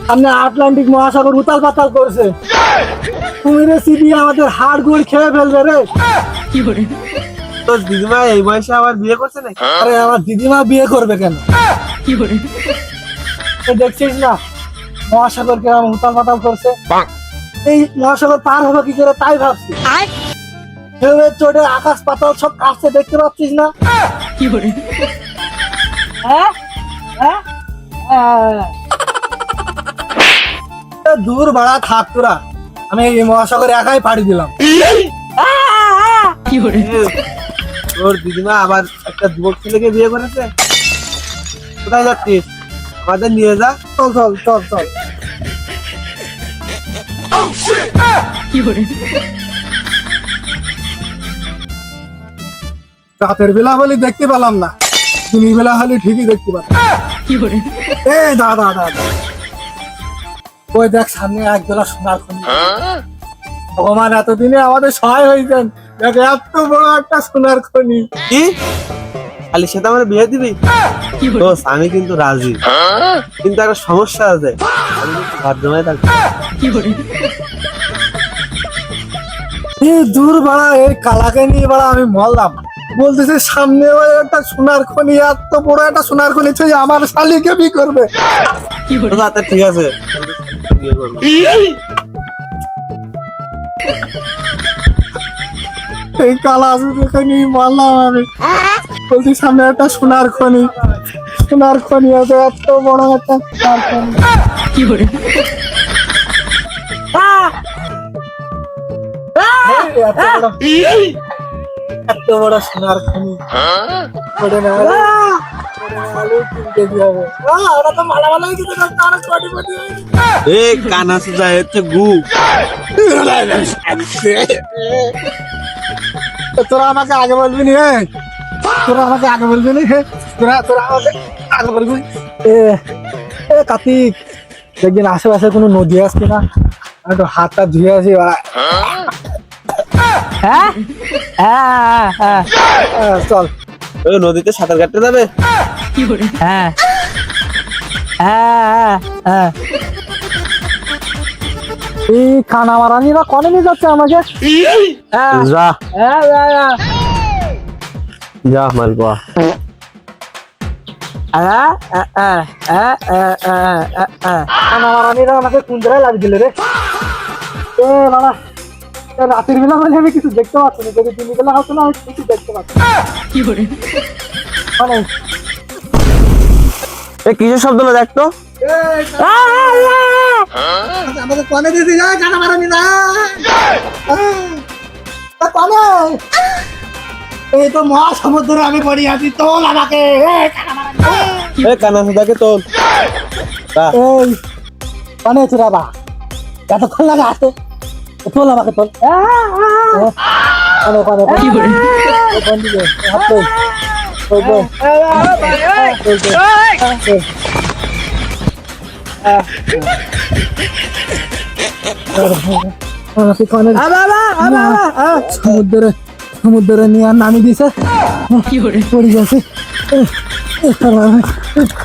সামনে আটলান্টিক মহাসাগর উতাল পাতাল করছে, তুমি রে সিবি আমাদের হাড় গুড় খেয়ে ফেলবে রে। তোর দিদিমা এই বয়সে আবার বিয়ে করছে নাকি? আরে আমার দিদিমা বিয়ে করবে কেন? দেখছিস না মহাসাগর কেমন উতাল পাতাল করছে, এই মহাসাগর পার হবে কি করে তাই ভাবছি। ঢেউয়ের চোটে আকাশ পাতাল সব কাছে দেখতে পাচ্ছিস না? দূর বাড়া থাক তোরা, আমি এই মহাসাগরে একাই পাড়ি দিলাম। তোর দিদিমা আবার একটা যুবক ছেলেকে বিয়ে করেছে। কোথায় যাচ্ছিস? আমাদের নিয়ে যা। চল চল চল চল। রাতের বেলা হলে দেখতে পেলাম না, দিনের বেলা হলে ঠিকই দেখতে পেলাম। এই দাদা দাদা, ওই দেখ সামনে একজোড়া সোনার খনি। ভগবান এতদিনে আমাদের সহায় হয়েছেন, দেখ এত বড় একটা সোনার খনি। কি খালি সাথে আমার বিয়ে দিবি? দোষ আমি কিন্তু রাজি, কিন্তু একটা সমস্যা আছে, আমি কিন্তু ঘর জমায় থাকবো। দূর বাড়া, এই কালাকে নিয়ে বাড়া আমি মরলাম। বলতেছে সামনে ওই একটা সোনার খনি, এত বড় একটা সোনার খনি ছুঁয়ে আমার শালিকে বিয়ে করবে। আচ্ছা ঠিক আছে, বিয়ে করবো। এই কালা নিয়ে মরলাম আমি। বলছি সামনে একটা সোনার খনি, সোনার খনি আছে, এত বড় একটা সোনার খনি। এত বড় সোনার খনি কানা সুজা হচ্ছে গু। তোরা আমাকে আগে বলবি নি, তোরা আমাকে আগে বলবি নি, তোরা তোরা আমাকে আগে বলবি। এ কার্তিক, দেখবেন আশেপাশে কোনো নদী আসছে না, একটু হাতটা ধুয়ে আসি। হ্যাঁ হ্যাঁ হ্যাঁ চল। ওই নদীতে সাঁতার কাটতে যাবে? হ্যাঁ হ্যাঁ হ্যাঁ। এই খানা মারানিরা কনে নিয়ে যাচ্ছে আমাকে? যা যা মালপা। খানা মারানিরা আমাকে কোন জায়গায় লাগিয়ে দিলে রে? রাতের বেলা বলে আমি কিছু দেখতে পাচ্ছি না, যদি দিনের বেলা হতো না আমি কিছু দেখতে পাচ্ছি। কিসের শব্দ হলো দেখতো? আমাকে কনে দিয়েছি খানা মারানি না, এই তো মহাসমুদ্রে আমি পড়ি আছি, তোল আমাকে। কানা সুজাকে তোল। কনে চুরাবা এতক্ষণ লাগে আসতে, তোল আমাকে তোল। সমুদ্রে নিয়ে নামি দিছে, পড়ে গেছে।